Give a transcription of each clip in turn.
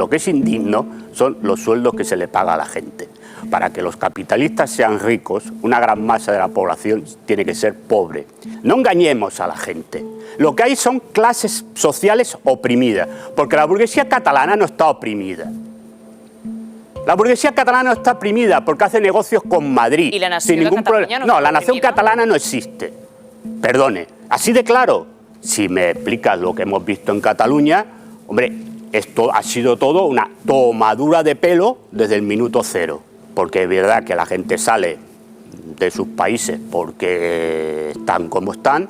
Lo que es indigno son los sueldos que se le paga a la gente. Para que los capitalistas sean ricos, una gran masa de la población tiene que ser pobre. No engañemos a la gente. Lo que hay son clases sociales oprimidas, porque la burguesía catalana no está oprimida. La burguesía catalana no está oprimida porque hace negocios con Madrid. ¿Y la nación sin ningún problema? No, la nación catalana no existe. Perdone, así de claro. Si me explicas lo que hemos visto en Cataluña, hombre, esto ha sido todo una tomadura de pelo desde el minuto cero. Porque es verdad que la gente sale de sus países porque están como están,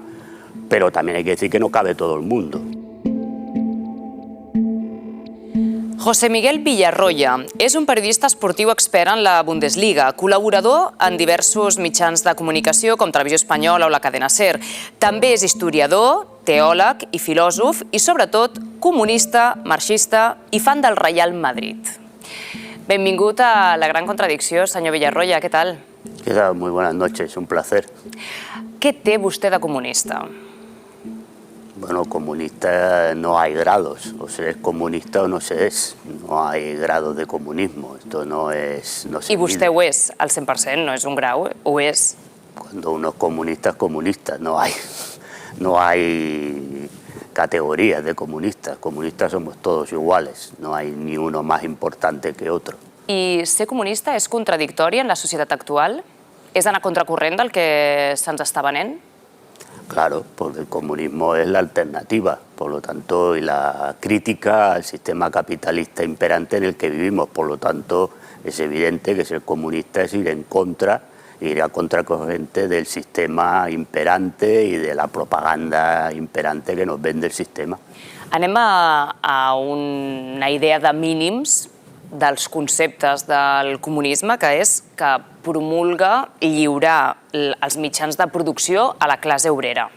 pero también hay que decir que no cabe todo el mundo. José Miguel Villarroya és un periodista esportiu expert en la Bundesliga, col·laborador en diversos mitjans de comunicació com Televisió Espanyola o la cadena SER. També és historiador, teòleg i filòsof i, sobretot, comunista, marxista i fan del Real Madrid. Benvingut a La Gran Contradicció, senyor Villarroya, què tal? ¿Qué tal? Muy buenas noches, un placer. Què té vostè de comunista? Bueno, comunista no hay grados, o se es comunista o no se es, no hay grados de comunismo, esto no es... No se I vostè mide. ho és, al 100%, no és un grau, ho és. Cuando uno es comunista, no hay categorías de comunistas, comunistas somos todos iguales, no hay ni uno más importante que otro. I ser comunista és contradictori en la societat actual? És anar contracorrent del que se'ns està venent? Claro, porque el comunismo es la alternativa, por lo tanto, y la crítica al sistema capitalista imperante en el que vivimos. Por lo tanto, es evidente que ser comunista es ir en contra, ir a contracorriente del sistema imperante y de la propaganda imperante que nos vende el sistema. Anem a una idea de mínims dels conceptes del comunisme, que és que promulga lliurar els mitjans de producció a la classe obrera.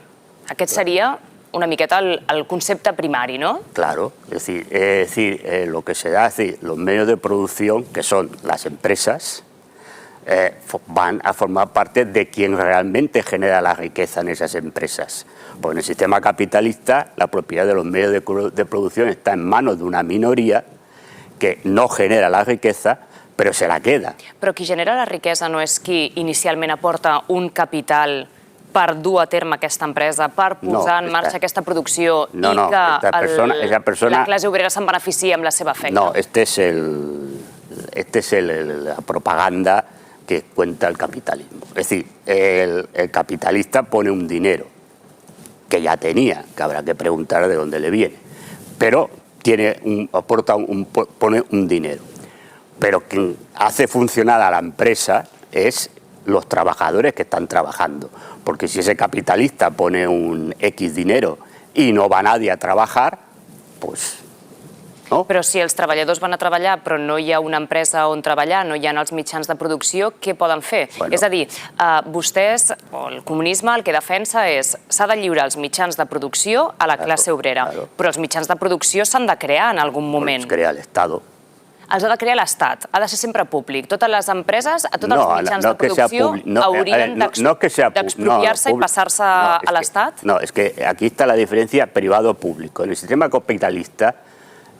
Aquest seria una miqueta el concepte primari, ¿no? Claro, es decir, lo que se da, es decir, los medios de producción, que son las empresas, van a formar parte de quien realmente genera la riqueza en esas empresas. Porque en el sistema capitalista la propiedad de los medios de producción está en manos de una minoría que no genera la riqueza, però se la queda. Però qui genera la riquesa no és qui inicialment aporta un capital per dur a terme aquesta empresa, per posar en marxa aquesta producció i que la classe obrera se'n beneficia amb la seva feina? No, esta es la propaganda que cuenta el capitalismo. Es decir, el capitalista pone un dinero que ya tenía, que habrá que preguntar de dónde le viene, pero pone un dinero. Pero quien hace funcionar a la empresa es los trabajadores que están trabajando. Porque si ese capitalista pone un X dinero y no va nadie a trabajar, pues no. Però si els treballadors van a treballar però no hi ha una empresa on treballar, no hi ha els mitjans de producció, què poden fer? És a dir, vostès, o el comunisme, el que defensa és s'ha de lliurar els mitjans de producció a la classe obrera, però els mitjans de producció s'han de crear en algun moment. Els crea l'Estat. Els ha de crear l'Estat, ha de ser sempre públic. Totes les empreses, a tots els mitjans de producció haurien d'expropiar-se i passar-se a l'Estat? No, es que aquí está la diferencia privado-público. En el sistema capitalista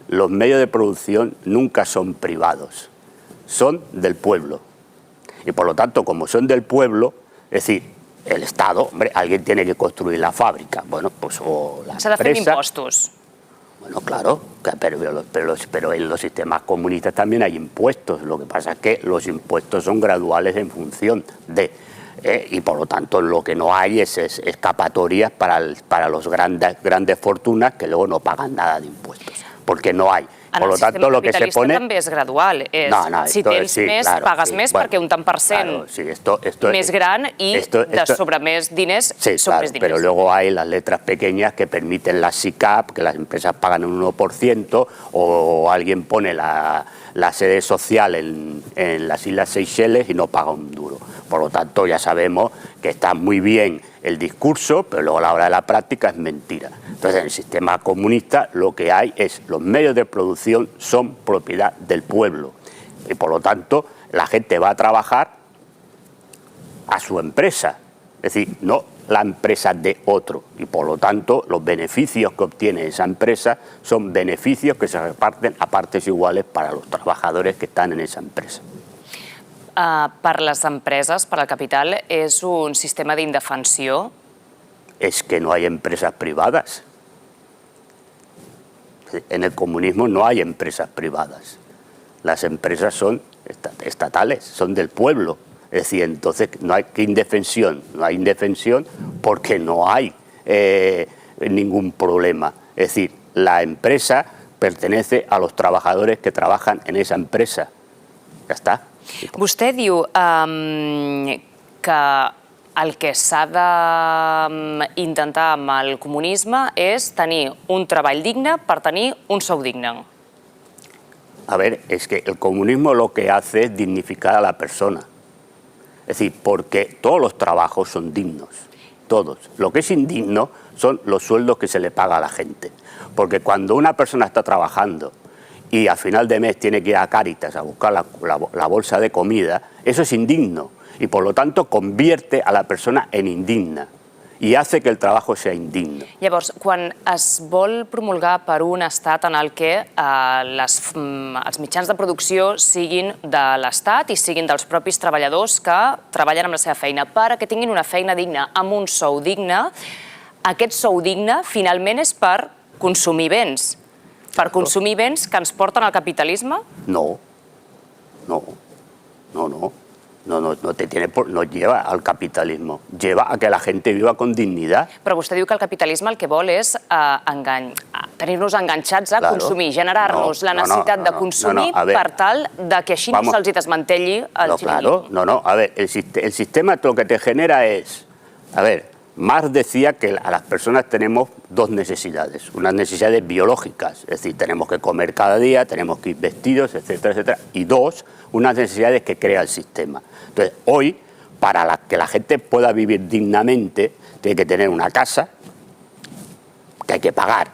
los medios de producción nunca son privados, son del pueblo. Y por lo tanto, como son del pueblo, es decir, el Estado, hombre, alguien tiene que construir la fábrica, bueno, pues o la empresa... S'ha de fer impostos. Bueno, claro, pero en los sistemas comunistas también hay impuestos. Lo que pasa es que los impuestos son graduales en función de... y por lo tanto lo que no hay es escapatorias para los grandes fortunas que luego no pagan nada de impuestos, porque no hay. En el sistema capitalista també és gradual. Si tens més, pagues més perquè un tant per cent més gran i sobre més diners són més diners. Pero luego hay las letras pequeñas que permiten la SICAP, que las empresas pagan un 1%, o alguien pone la sede social en las Islas Seychelles y no paga un duro. Por lo tanto, ya sabemos que está muy bien el discurso, pero luego a la hora de la práctica es mentira. Entonces, en el sistema comunista lo que hay es los medios de producción son propiedad del pueblo y por lo tanto la gente va a trabajar a su empresa. Es decir, no, la empresa de otro y por lo tanto los beneficios que obtiene esa empresa son beneficios que se reparten a partes iguales para los trabajadores que están en esa empresa. Per les empreses, per al capital, és un sistema d'indefensió? Es que no hay empresas privadas. En el comunismo no hay empresas privadas. Las empresas son estatales, son del pueblo. Es decir, entonces no hay indefensión, no hay indefensión porque no hay ningún problema. Es decir, la empresa pertenece a los trabajadores que trabajan en esa empresa. Ya está. Vostè diu que el que s'ha d'intentar amb el comunisme és tenir un treball digne per tenir un sou digne. A ver, es que el comunismo lo que hace es dignificar a la persona. Es decir, porque todos los trabajos son dignos, todos. Lo que es indigno son los sueldos que se le paga a la gente. Porque cuando una persona está trabajando y al final de mes tiene que ir a Cáritas a buscar la bolsa de comida, eso es indigno y por lo tanto convierte a la persona en indigna i hace que el trabajo sea indigno. Llavors, quan es vol promulgar per un estat en el que els mitjans de producció siguin de l'estat i siguin dels propis treballadors que treballen amb la seva feina, perquè tinguin una feina digna amb un sou digne, aquest sou digne finalment és per consumir béns. Per consumir béns que ens porten al capitalisme? No lleva al capitalismo, lleva a que la gente viva con dignidad. Però vostè diu que el capitalisme el que vol és tenir-nos enganxats a consumir, generar-nos la necessitat de consumir per tal que així no se'ls desmantelli el xiringuito. A ver, el sistema lo que te genera es, a ver, Marx decía que a las personas tenemos dos necesidades, unas necesidades biológicas, es decir, tenemos que comer cada día, tenemos que ir vestidos, etcétera, etcétera, y dos, unas necesidades que crea el sistema. Entonces, hoy, para que la gente pueda vivir dignamente, tiene que tener una casa que hay que pagar.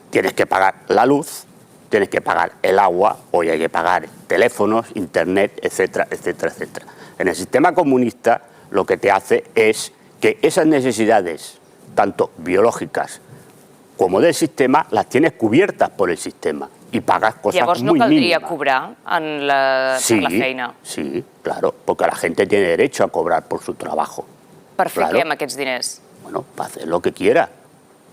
Tienes que pagar la luz, tienes que pagar el agua, hoy hay que pagar teléfonos, internet, etcétera, etcétera, etcétera. En el sistema comunista lo que te hace es que esas necesidades, tanto biológicas como del sistema, las tienes cubiertas por el sistema y pagas cosas muy mínimas. Llavors no caldria cobrar per la feina? Sí, claro, porque la gente tiene derecho a cobrar por su trabajo. Per fer què amb aquests diners? Bueno, para hacer lo que quiera.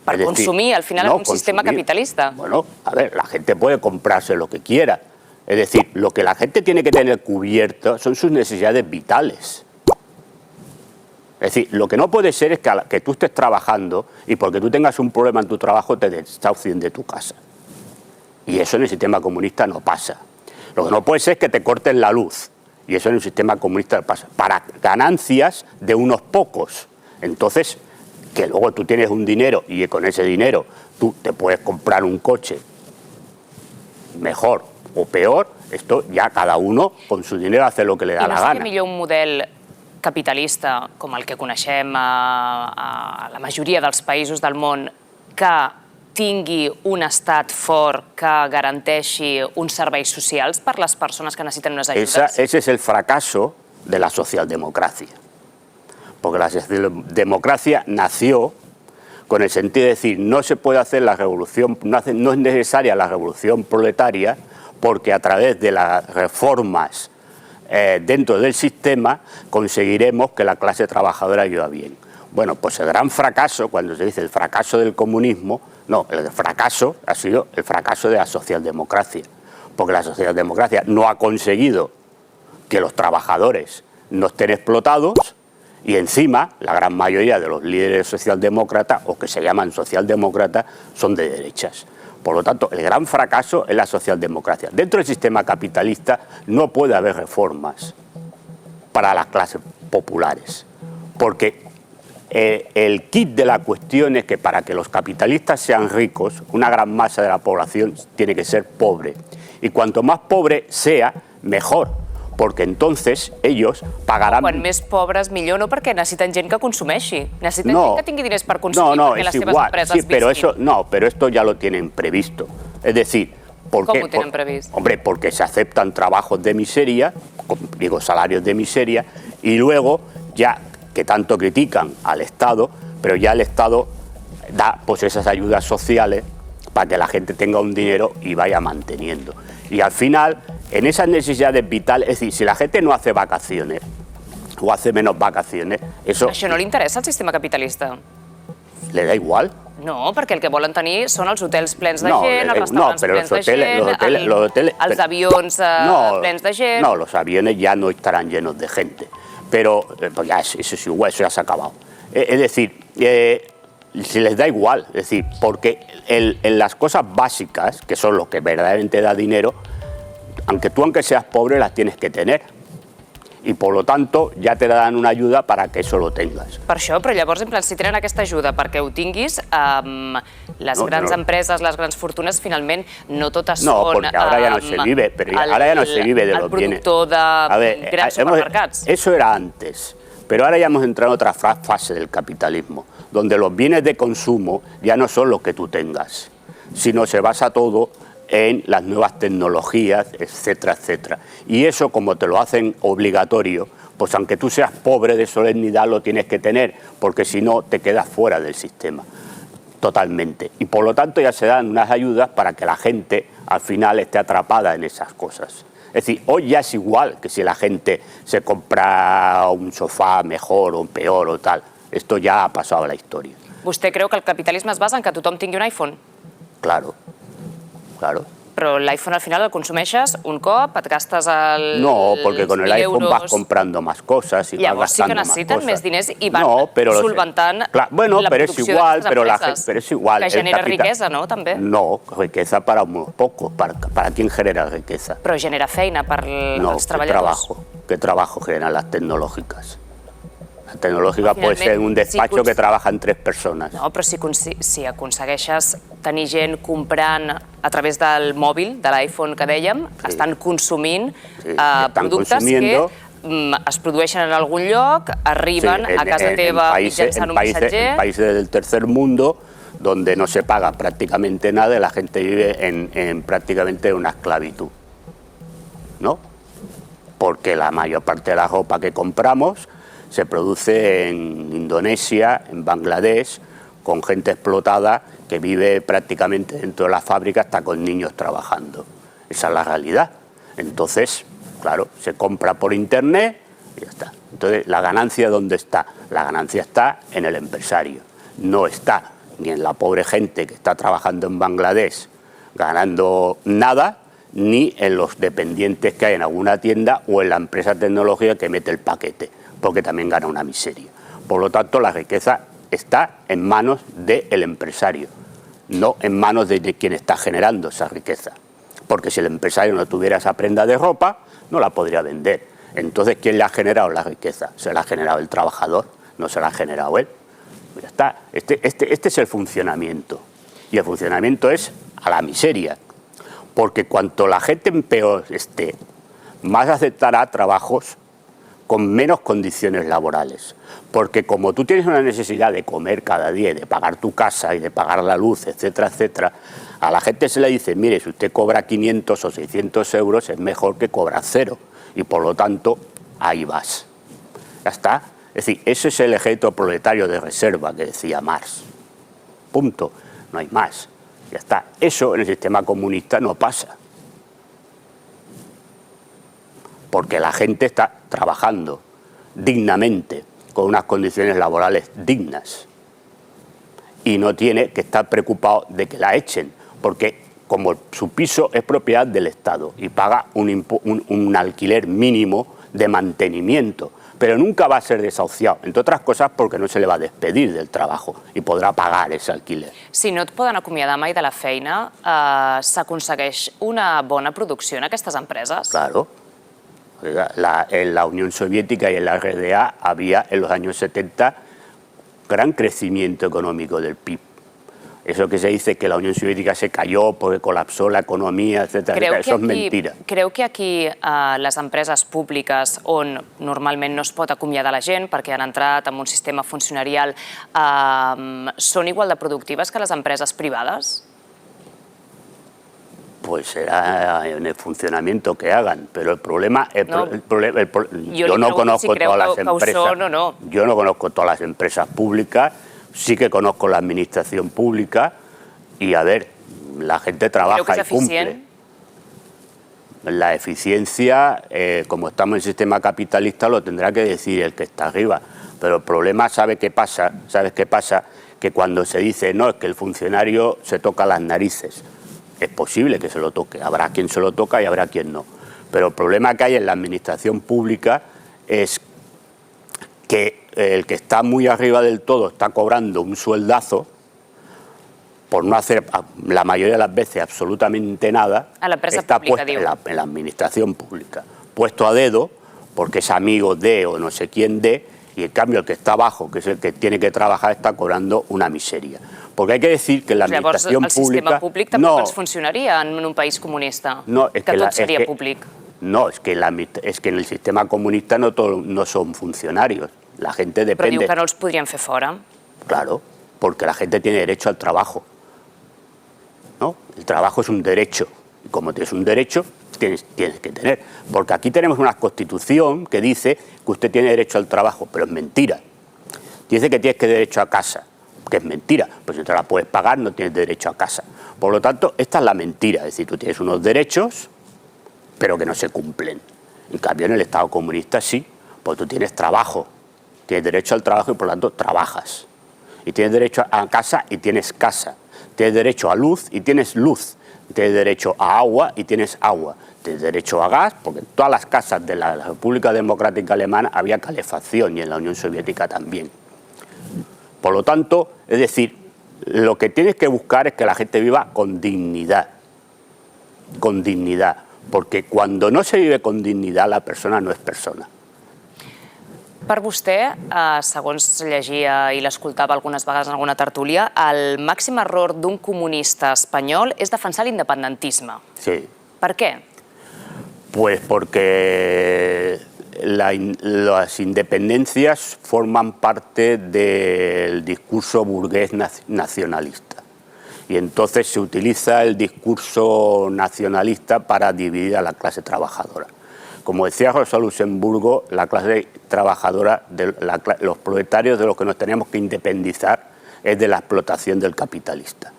Per consumir, al final, en un sistema capitalista. Bueno, a ver, la gente puede comprarse lo que quiera. Es decir, lo que la gente tiene que tener cubierto son sus necesidades vitales. Es decir, lo que no puede ser es que tú estés trabajando y porque tú tengas un problema en tu trabajo te desahucien de tu casa. Y eso en el sistema comunista no pasa. Lo que no puede ser es que te corten la luz. Y eso en el sistema comunista no pasa. Para ganancias de unos pocos. Entonces, que luego tú tienes un dinero y con ese dinero tú te puedes comprar un coche mejor o peor, esto ya cada uno con su dinero hace lo que le da la gana. I no seria millor un model capitalista, com el que coneixem a la majoria dels països del món, que tingui un estat fort que garanteixi uns serveis socials per les persones que necessiten unes ajudes? Ese es el fracaso de la socialdemocracia. Porque la socialdemocracia nació con el sentido de decir, no se puede hacer la revolución, no es necesaria la revolución proletaria, porque a través de las reformas dentro del sistema conseguiremos que la clase trabajadora viva bien. Bueno, pues el gran fracaso, cuando se dice el fracaso del comunismo, no, el fracaso ha sido el fracaso de la socialdemocracia, porque la socialdemocracia no ha conseguido que los trabajadores no estén explotados y encima la gran mayoría de los líderes socialdemócratas o que se llaman socialdemócratas son de derechas. Por lo tanto, el gran fracaso es la socialdemocracia. Dentro del sistema capitalista no puede haber reformas para las clases populares, porque el kit de la cuestión es que para que los capitalistas sean ricos, una gran masa de la población tiene que ser pobre. Y cuanto más pobre sea, mejor, porque entonces ellos pagarán... Quan més pobres, millor, no? Perquè necessiten gent que consumeixi. Necessiten gent que tingui diners per consumir perquè les seves empreses visquin. No, pero esto ya lo tienen previsto. Es decir, ¿por qué? ¿Cómo tienen previsto? Hombre, porque se aceptan trabajos de miseria, digo salarios de miseria, y luego ya que tanto critican al Estado, pero ya el Estado da pues esas ayudas sociales para que la gente tenga un dinero y vaya manteniendo. Y al final, en esas necesidades vitales, es decir, si la gente no hace vacaciones o hace menos vacaciones, eso Això no li interessa al sistema capitalista? le da igual. No, perquè el que volen tenir són els hotels plens de No, gent, els no, restaurants pero plens los de gent, els avions plens de gent... No, los aviones ya no estarán llenos de gente, pero pues ya eso es igual, eso ya se ha acabado. Es decir, si les da igual, es decir, porque en las cosas básicas, que son lo que verdaderamente da dinero, aunque seas pobre, las tienes que tener. I, per tant, ja te dan una ajuda para que eso lo tengas. Per això, però llavors, en plan, si tenen aquesta ajuda perquè ho tinguis, les grans empreses, les grans fortunes, finalment, no totes són... No, porque ahora ya no se vive, pero ahora ya no se vive de los bienes. El productor de grans supermercats. Eso era antes, pero ahora ya hemos entrado en otra fase del capitalismo, donde los bienes de consumo ya no son los que tú tengas, sino se basa todo en las nuevas tecnologías, etcétera, etcétera. Y eso, como te lo hacen obligatorio, pues aunque tú seas pobre de solemnidad lo tienes que tener, porque si no te quedas fuera del sistema, totalmente. Y por lo tanto ya se dan unas ayudas para que la gente al final esté atrapada en esas cosas. Es decir, hoy ya es igual que si la gente se compra un sofá mejor o peor o tal. Esto ya ha pasado a la historia. Vostè creu que el capitalisme es basa en que tothom tingui un iPhone? Claro. Claro. Però l'iPhone al final el consumeixes un cop, et gastes els No, porque con el iPhone euros. vas comprando más cosas y vas Llavors sí que gastando más necessiten cosas. més diners i van solventant bueno, la pero es producció igual, d'aquestes pero empreses. pero es igual. Que genera riquesa, no? També. No, riqueza para unos pocos. ¿Para quién genera riqueza? Però genera feina per No, als treballadors. ¿qué trabajo generan las tecnológicas? La tecnológica puede Finalment, ser un despacho que trabajan 3 persones. No, però si aconsegueixes tenir gent comprant a través del mòbil, de l'iPhone que dèiem, estan consumint productes que es produeixen en algun lloc, arriben a casa teva mitjançant un missatger... En países del tercer mundo, donde no se paga prácticamente nada y la gente vive en prácticamente una esclavitud, ¿no? Porque la mayor parte de la ropa que compramos se produce en Indonesia, en Bangladesh, con gente explotada que vive prácticamente dentro de la fábrica hasta con niños trabajando. Esa es la realidad. Entonces, claro, se compra por internet y ya está. Entonces, ¿la ganancia dónde está? La ganancia está en el empresario. No está ni en la pobre gente que está trabajando en Bangladesh ganando nada, ni en los dependientes que hay en alguna tienda o en la empresa tecnológica que mete el paquete, porque también gana una miseria. Por lo tanto, la riqueza está en manos del empresario, no en manos de quien está generando esa riqueza. Porque si el empresario no tuviera esa prenda de ropa, no la podría vender. Entonces, ¿quién le ha generado la riqueza? Se la ha generado el trabajador, no se la ha generado él. Ya está. Este es el funcionamiento. Y el funcionamiento es a la miseria. Porque cuanto la gente peor esté, más aceptará trabajos con menos condiciones laborales. Porque como tú tienes una necesidad de comer cada día y de pagar tu casa y de pagar la luz, etcétera, etcétera, a la gente se le dice, mire, si usted cobra 500 o 600 euros es mejor que cobrar 0. Y por lo tanto, ahí vas. Ya está. Es decir, ese es el ejército proletario de reserva que decía Marx. Punto. No hay más. Ya está. Eso en el sistema comunista no pasa. Porque la gente está trabajando dignamente, con unas condiciones laborales dignas. Y no tiene que estar preocupado de que la echen, porque como su piso es propiedad del Estado y paga un alquiler mínimo de mantenimiento, pero nunca va a ser desahuciado, entre otras cosas porque no se le va a despedir del trabajo y podrá pagar ese alquiler. Si no et poden acomiadar mai de la feina, s'aconsegueix una bona producció en aquestes empreses? Claro. En la Unión Soviética y en la RDA había en los años 70 gran crecimiento económico del PIB. Eso que se dice que la Unión Soviética se cayó porque colapsó la economía, etcétera, eso es mentira. Creu que aquí les empreses públiques on normalment no es pot acomiadar la gent perquè han entrat en un sistema funcionarial són igual de productives que les empreses privades? Pues será en el funcionamiento que hagan, pero el problema... yo no conozco todas las empresas. Yo no conozco todas las empresas públicas, sí que conozco la administración pública y, a ver, la gente trabaja y cumple. La eficiencia, como estamos en el sistema capitalista, lo tendrá que decir el que está arriba. Pero el problema, ¿sabes qué pasa? Que cuando se dice, no, es que el funcionario se toca las narices. Es posible que se lo toque, habrá quien se lo toca y habrá quien no. Pero el problema que hay en la administración pública es que el que está muy arriba del todo está cobrando un sueldazo por no hacer la mayoría de las veces absolutamente nada. A la empresa está pública, puesto en la administración pública, puesto a dedo porque es amigo de o no sé quién de, y en cambio el que está abajo, que es el que tiene que trabajar, está cobrando una miseria. Porque hay que decir que la administración pública... el sistema públic tampoc ens funcionaria en un país comunista, que tot seria públic. No, es que en el sistema comunista no son funcionarios, la gente depende... Però diu que no els podrien fer fora. Claro, porque la gente tiene derecho al trabajo, ¿no? El trabajo es un derecho, y como tienes un derecho, tienes que tener. Porque aquí tenemos una constitución que dice que usted tiene derecho al trabajo, pero es mentira. Dice que tienes derecho a casa, que es mentira, pues si no te la puedes pagar no tienes derecho a casa. Por lo tanto, esta es la mentira, es decir, tú tienes unos derechos, pero que no se cumplen. En cambio, en el Estado comunista sí, pues tú tienes trabajo, tienes derecho al trabajo y por lo tanto trabajas. Y tienes derecho a casa y tienes casa. Tienes derecho a luz y tienes luz. Tienes derecho a agua y tienes agua. Tienes derecho a gas, porque en todas las casas de la República Democrática Alemana había calefacción y en la Unión Soviética también. Por lo tanto, es decir, lo que tienes que buscar es que la gente viva con dignidad. Con dignidad. Porque cuando no se vive con dignidad, la persona no es persona. Per vostè, segons llegia i l'escoltava algunes vegades en alguna tertúlia, el màxim error d'un comunista espanyol és defensar l'independentisme. Sí. Per què? Pues porque las independencias forman parte del discurso burgués nacionalista. Y entonces se utiliza el discurso nacionalista para dividir a la clase trabajadora. Como decía Rosa Luxemburgo, la clase trabajadora, los proletarios de los que nos tenemos que independizar es de la explotación del capitalista,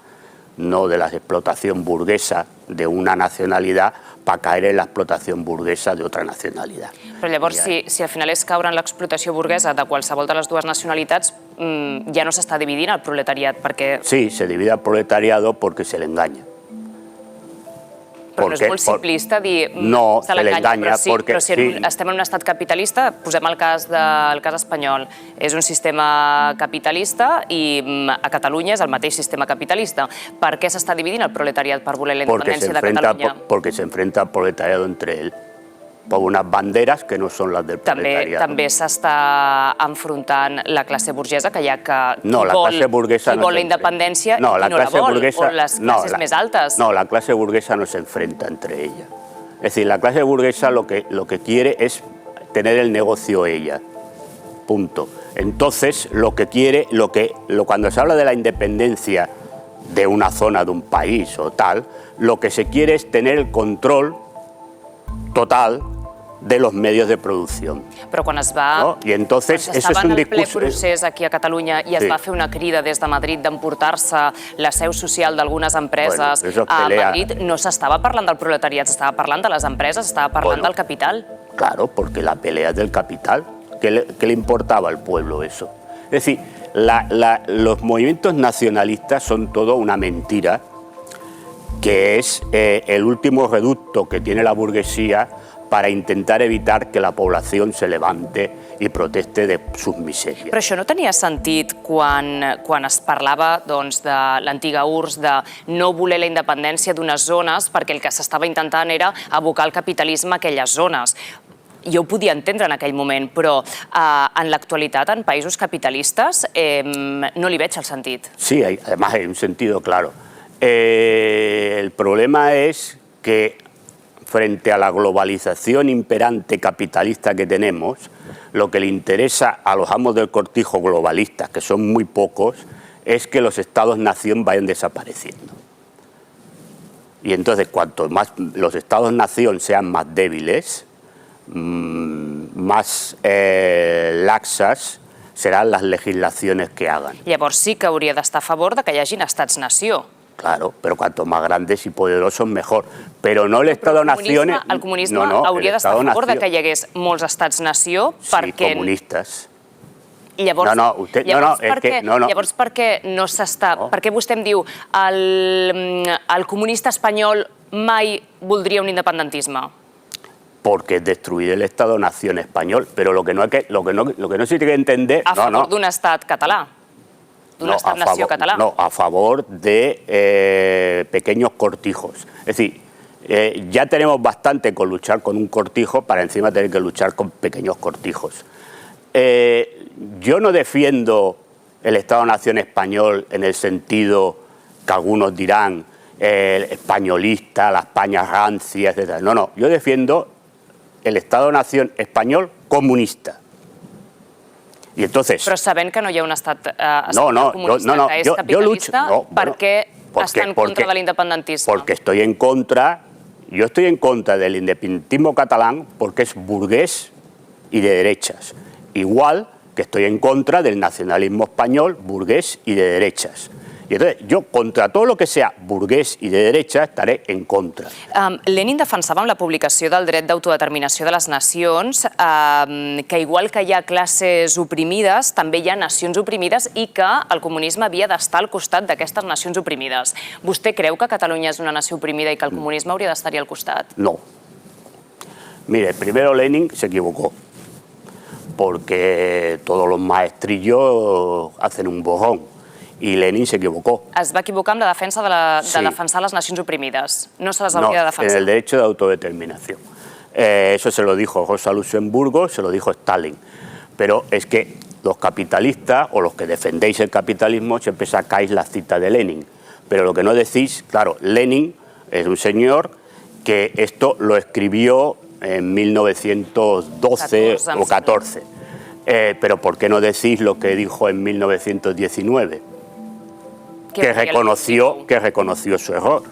no de la explotación burguesa de una nacionalidad para caer en la explotación burguesa de otra nacionalidad. Però llavors, si al final és caure en l'explotació burguesa de qualsevol de les dues nacionalitats, ja no s'està dividint el proletariat, perquè... Sí, se divide el proletariado porque se le engaña. Però no és molt simplista dir se l'enganya, però si estem en un estat capitalista, posem el cas espanyol, és un sistema capitalista i a Catalunya és el mateix sistema capitalista. Per què s'està dividint el proletariat per voler la independència de Catalunya? Porque se enfrenta el proletariado entre él por unas banderas que no son las del proletariado. També s'està enfrontant la classe burgesa, que hi ha qui vol la independència i no la vol, o les classes més altes. No, la clase burguesa no se enfrenta entre ellas. Es decir, la clase burguesa lo que quiere es tener el negocio ella. Punto. Entonces, lo que quiere, cuando se habla de la independencia de una zona, de un país o tal, lo que se quiere es tener el control total de los medios de producción. Però quan es va... I entonces, eso es un discurso... ple procés aquí a Catalunya i es va fer una crida des de Madrid d'emportar-se la seu social d'algunes empreses a Madrid, no s'estava parlant del proletariat, s'estava parlant de les empreses, s'estava parlant del capital. Claro, porque la pelea es del capital. ¿Qué le importaba al pueblo eso? Es decir, los movimientos nacionalistas son todo una mentira, que es el último reducto que tiene la burguesía para intentar evitar que la población se levante i proteste de sus misèries. Però això no tenia sentit quan es parlava de l'antiga URSS de no voler la independència d'unes zones perquè el que s'estava intentant era abocar el capitalisme a aquelles zones. Jo ho podia entendre en aquell moment, però en l'actualitat, en països capitalistes, no li veig el sentit. Sí, además hay un sentido claro. El problema es que frente a la globalización imperante capitalista que tenemos, lo que le interesa a los amos del cortijo globalistas, que son muy pocos, es que los estados-nación vayan desapareciendo. Y entonces, cuanto más los estados-nación sean más débiles, más laxas serán las legislaciones que hagan. Llavors sí que hauria d'estar a favor de que hi hagin estats-nació. Claro, pero cuanto más grandes y poderosos, mejor. Pero no el Estado-nación... El comunisme hauria d'estar a favor de que hi hagués molts estats-nació perquè... Sí, comunistes. Llavors, llavors per què no s'està... No. Per què vostè em diu el comunista espanyol mai voldria un independentisme? Porque es destruir el Estado-nación español. Pero lo que no se tiene que entender... A favor d'un estat català. D'un estat-nació català. No, a favor de pequeños cortijos. Es decir, ya tenemos bastante con luchar con un cortijo para encima tener que luchar con pequeños cortijos. Yo no defiendo el Estado-nación español en el sentido que algunos dirán españolista, la España rancia, etc. No, yo defiendo el Estado-nación español comunista. Y entonces... Però sabent que no hi ha un estat comunista que és capitalista, per què està en contra de l'independentisme? Porque yo estoy en contra del independentismo catalán porque es burgués y de derechas. Igual que estoy en contra del nacionalismo español, burgués y de derechas. Y entonces yo contra todo lo que sea burgués y de derecha estaré en contra. Lenin defensava amb la publicació del dret d'autodeterminació de les nacions que igual que hi ha classes oprimides, també hi ha nacions oprimides i que el comunisme havia d'estar al costat d'aquestes nacions oprimides. Vostè creu que Catalunya és una nació oprimida i que el comunisme hauria d'estar-hi al costat? No. Mire, primero Lenin se equivocó, porque todos los maestrillos hacen un bojón. Y Lenin se equivocó. Es va equivocar amb la defensa de defensar les nacions oprimides. No se les hauria de defensar. En el derecho de autodeterminación. Eso se lo dijo Rosa Luxemburgo, se lo dijo Stalin. Pero es que los capitalistas o los que defendéis el capitalismo siempre sacáis la cita de Lenin. Pero lo que no decís, claro, Lenin es un señor que esto lo escribió en 1912 o 14. Pero ¿por qué no decís lo que dijo en 1919? Que reconoció su error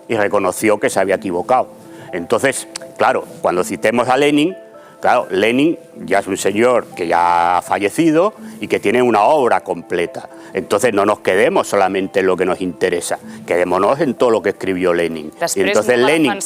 y reconoció que se había equivocado. Entonces, claro, cuando citemos a Lenin, claro, Lenin ya es un señor que ya ha fallecido y que tiene una obra completa. Entonces no nos quedemos solamente en lo que nos interesa, quedémonos en todo lo que escribió Lenin. Y entonces Lenin,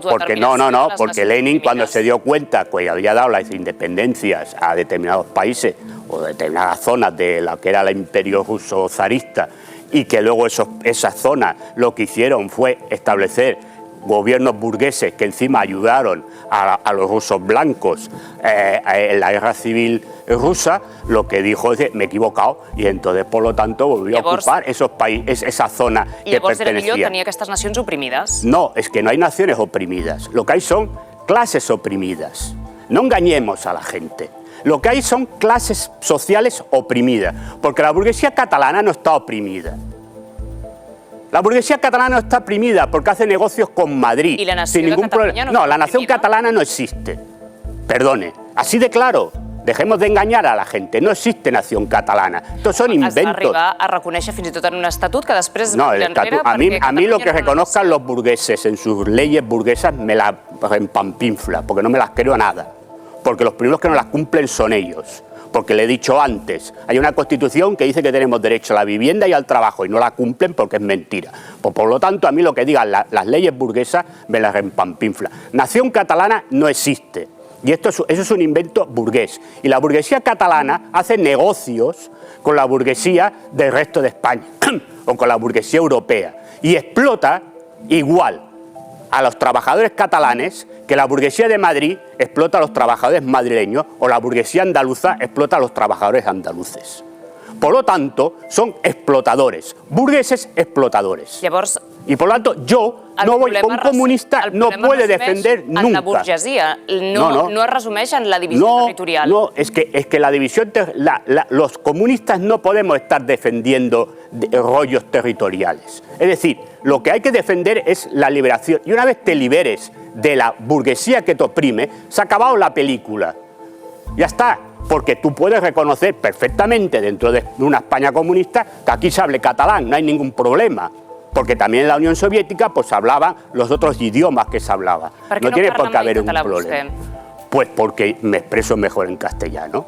porque Lenin cuando se dio cuenta que había dado las independencias a determinados países o determinadas zonas de lo que era el imperio ruso zarista, y que luego esas zonas lo que hicieron fue establecer gobiernos burgueses que encima ayudaron a los rusos blancos en la guerra civil rusa, lo que dijo es me he equivocado y entonces por lo tanto volvió a ocupar esos países, esa zona que pertenecía. Llavors era millor tenir aquestes nacions oprimides? No, es que no hay naciones oprimidas, lo que hay son clases oprimidas. No engañemos a la gente. Lo que hay son clases sociales oprimidas, porque la burguesía catalana no está oprimida. La burguesía catalana no está oprimida porque hace negocios con Madrid. ¿Y la nación sin ningún Cataluña problema? No, la nación catalana no existe. Perdone, así de claro. Dejemos de engañar a la gente. No existe nación catalana. Estos son inventos. Es va arribar a reconèixer fins i tot en un estatut que després... No, el estatut, a mí lo que reconozcan los burgueses en sus leyes burguesas me la rempampinfla, porque no me las creo a nada. Porque los primeros que no las cumplen son ellos. Porque le he dicho antes, hay una Constitución que dice que tenemos derecho a la vivienda y al trabajo y no la cumplen porque es mentira. Pues por lo tanto, a mí lo que digan las leyes burguesas me las rempampinfla. Nación catalana no existe. Y eso es un invento burgués. Y la burguesía catalana hace negocios con la burguesía del resto de España o con la burguesía europea. Y explota igual a los trabajadores catalanes que la burguesía de Madrid explota a los trabajadores madrileños o la burguesía andaluza explota a los trabajadores andaluces. Por lo tanto, son explotadores, burgueses explotadores. Llavors, y por lo tanto, un comunista no puede defender nunca. En la burguesia, no es resumeix en la división territorial. No, es que la división, los comunistas no podemos estar defendiendo rollos territoriales. Es decir, lo que hay que defender es la liberación. Y una vez te liberes de la burguesía que te oprime, se ha acabado la película. Ya está. Porque tú puedes reconocer perfectamente dentro de una España comunista que aquí se hable catalán, no hay ningún problema. porque también en la Unión Soviética pues hablaban los otros idiomas que se hablaban. No tiene por qué haber un problema. Pues porque me expreso mejor en castellano.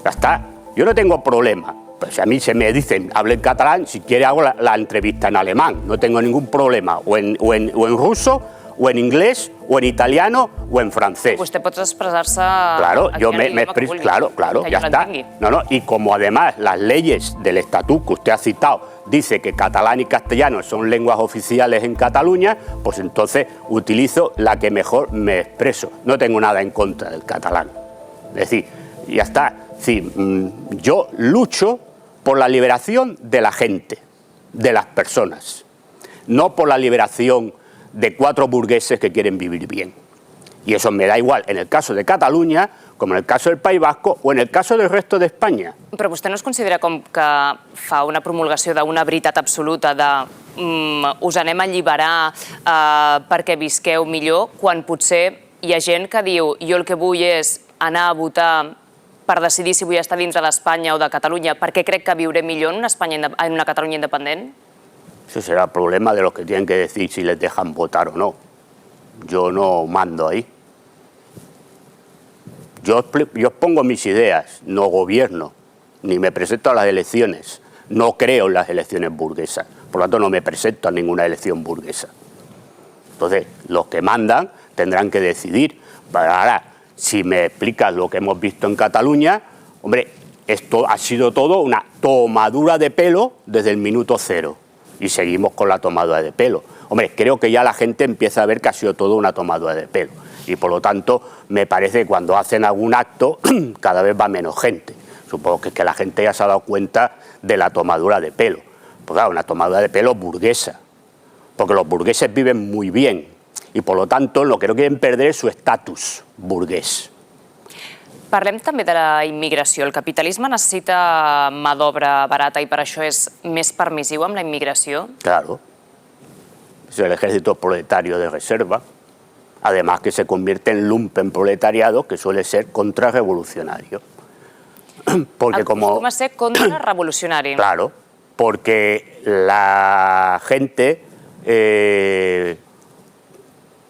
Ya está. Yo no tengo problema. Pues a mí se me dicen, hable en catalán, si quiere hago la entrevista en alemán. No tengo ningún problema. O en ruso, o en inglés, o en italiano, o en francés. Usted puede expresarse... Claro, yo me expreso, claro, ya está. No, y como además las leyes del estatut que usted ha citado dice que catalán y castellano son lenguas oficiales en Cataluña, pues entonces utilizo la que mejor me expreso. No tengo nada en contra del catalán. Es decir, ya está. Sí, yo lucho por la liberación de la gente, de las personas, no por la liberación de 4 burgueses que quieren vivir bien. Y eso me da igual en el caso de Catalunya, como en el caso del País Vasco o en el caso del resto de España. Però vostè no es considera com que fa una promulgació d'una veritat absoluta de us anem a alliberar perquè visqueu millor, quan potser hi ha gent que diu jo el que vull és anar a votar per decidir si vull estar dintre d'Espanya o de Catalunya perquè crec que viuré millor en una Catalunya independent? Eso será el problema de los que tienen que decir si les dejan votar o no. Yo no mando ahí. Yo expongo mis ideas, no gobierno, ni me presento a las elecciones. No creo en las elecciones burguesas, por lo tanto no me presento a ninguna elección burguesa. Entonces, los que mandan tendrán que decidir. Ahora, si me explicas lo que hemos visto en Cataluña, hombre, esto ha sido todo una tomadura de pelo desde el minuto 0. Y seguimos con la tomadura de pelo. Hombre, creo que ya la gente empieza a ver que ha sido todo una tomadura de pelo. Y por lo tanto, me parece que cuando hacen algún acto, cada vez va menos gente. Supongo que es que la gente ya se ha dado cuenta de la tomadura de pelo. Pues claro, una tomadura de pelo burguesa. Porque los burgueses viven muy bien. Y por lo tanto, lo que no quieren perder es su estatus burgués. Parlem també de la immigració. El capitalisme necessita mà d'obra barata i per això és més permissiu amb la immigració? Claro. Es el ejército proletario de reserva. Además que se convierte en lumpen proletariado que suele ser contrarrevolucionario. Porque acostuma a ser contrarrevolucionari. Claro, porque la gente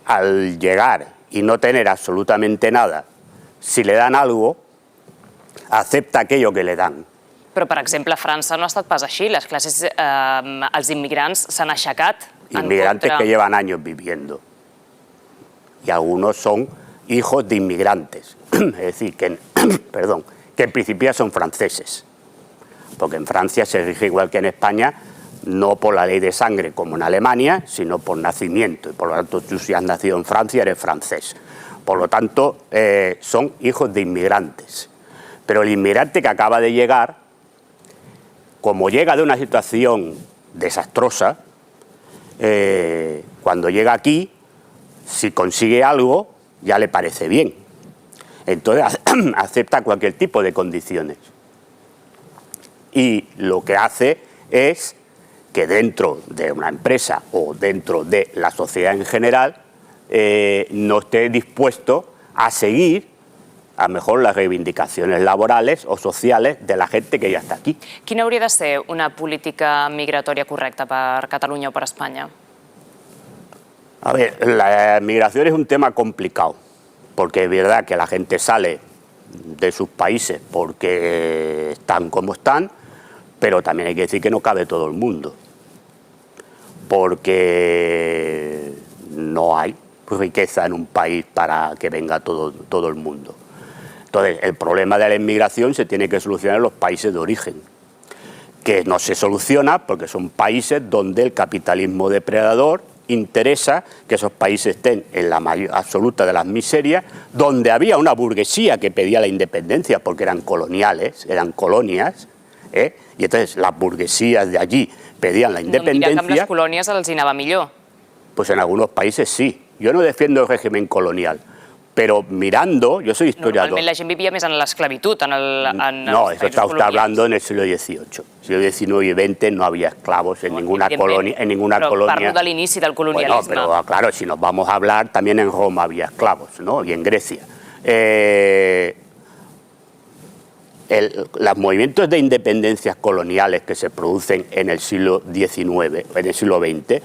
al llegar y no tener absolutamente nada, si le dan algo, acepta aquello que le dan. Però, per exemple, a França no ha estat pas així. Les classes, els immigrants s'han aixecat en contra... Inmigrantes que llevan años viviendo. Y algunos son hijos de inmigrantes. Es decir, que en principio son franceses. Porque en Francia se rige igual que en España, no por la ley de sangre como en Alemania, sino por nacimiento. Y por lo tanto, tú si has nacido en Francia eres francés. Por lo tanto, son hijos de inmigrantes. Pero el inmigrante que acaba de llegar, como llega de una situación desastrosa, cuando llega aquí, si consigue algo, ya le parece bien. Entonces acepta cualquier tipo de condiciones. Y lo que hace es que dentro de una empresa o dentro de la sociedad en general, no esté dispuesto a seguir a lo mejor las reivindicaciones laborales o sociales de la gente que ya está aquí. Quina hauria de ser una política migratòria correcta per Catalunya o per Espanya? A ver, la migración es un tema complicado, porque es verdad que la gente sale de sus países porque están como están, pero también hay que decir que no cabe todo el mundo, porque no hay riqueza en un país para que venga todo el mundo. Entonces, el problema de la inmigración se tiene que solucionar en los países de origen, que no se soluciona porque son países donde el capitalismo depredador interesa que esos países estén en la mayor absoluta de las miserias, donde había una burguesía que pedía la independencia porque eran coloniales, eran colonias, y entonces las burguesías de allí pedían la independencia. No, mira que amb les colònies els hi anava millor. Pues en algunos países sí. Yo no defiendo el régimen colonial, pero mirando, yo soy historiador. Normalment la gent vivia més en l'esclavitud, No, eso está usted hablando en el siglo XVIII. Siglo XIX y XX no había esclavos en ninguna colonia. Pero parlo de l'inici del colonialisme. Bueno, pero claro, si nos vamos a hablar, también en Roma había esclavos, ¿no? Y en Grecia. los movimientos de independencias coloniales que se producen en el siglo XIX, en el siglo XX,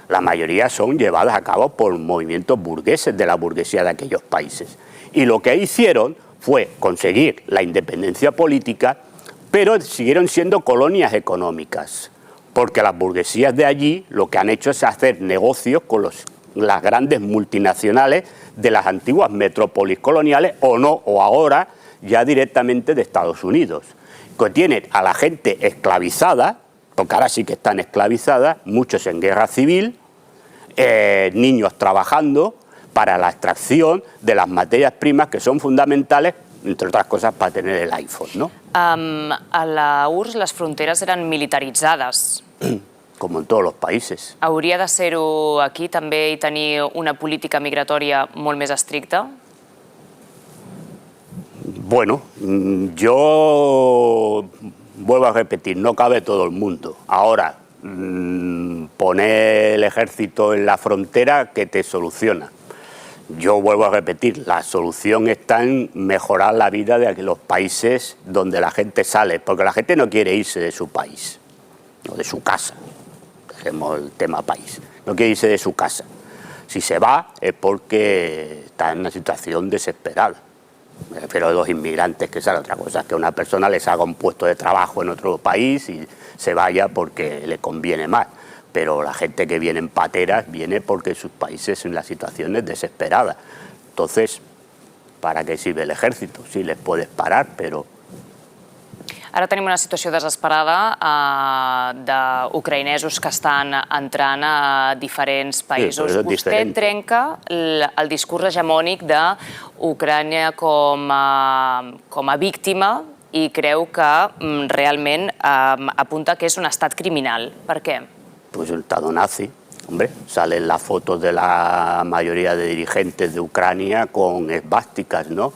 la mayoría son llevadas a cabo por movimientos burgueses de la burguesía de aquellos países. Y lo que hicieron fue conseguir la independencia política, pero siguieron siendo colonias económicas, porque las burguesías de allí lo que han hecho es hacer negocios con las grandes multinacionales de las antiguas metrópolis coloniales, o no, o ahora ya directamente de Estados Unidos, que tienen a la gente esclavizada, porque ahora sí que están esclavizadas, muchos en guerra civil, niños trabajando para la extracción de las materias primas que son fundamentales, entre otras cosas, para tener el iPhone, ¿no? A la URSS les fronteres eren militaritzades. Como en todos los países. Hauria de ser-ho aquí també i tenir una política migratòria molt més estricta? Bueno, yo vuelvo a repetir, no cabe todo el mundo. Ahora, poner el ejército en la frontera que te soluciona. Yo vuelvo a repetir, la solución está en mejorar la vida de los países donde la gente sale, porque la gente no quiere irse de su país, o de su casa. Dejemos el tema país. No quiere irse de su casa. Si se va es porque está en una situación desesperada. Me refiero a los inmigrantes, que sale otra cosa, que una persona les haga un puesto de trabajo en otro país y se vaya porque le conviene más. Pero la gente que viene en pateras viene porque sus países en la situación es desesperada. Entonces, ¿para qué sirve el ejército? Sí, les puedes parar, pero... Ara tenim una situació desesperada d'ucraïnesos que estan entrant a diferents països. Sí, Vostè trenca el discurs hegemònic d'Ucrània com a víctima i creu que realment apunta que és un estat criminal. Per què? Pues un estado nazi. Hombre, salen las fotos de la mayoría de dirigentes de Ucrania con esvásticas, ¿no?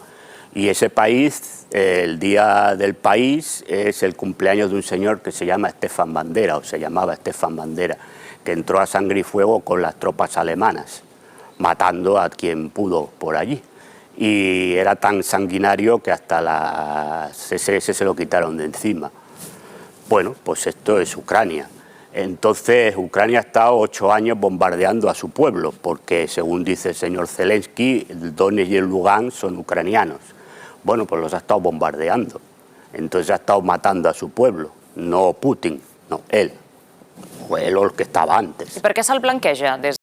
Y ese país, el día del país, es el cumpleaños de un señor que se llama Stefan Bandera, o se llamaba Stefan Bandera, que entró a sangre y fuego con las tropas alemanas, matando a quien pudo por allí. Y era tan sanguinario que hasta las SS se lo quitaron de encima. Bueno, pues esto es Ucrania. Entonces, Ucrania ha estado 8 años bombardeando a su pueblo, porque según dice el señor Zelensky, el Donetsk y el Lugansk son ucranianos. Bueno, pues los ha estado bombardeando. Entonces ha estado matando a su pueblo, no Putin, no, él. O él o el que estava antes. I per què se'l blanqueja des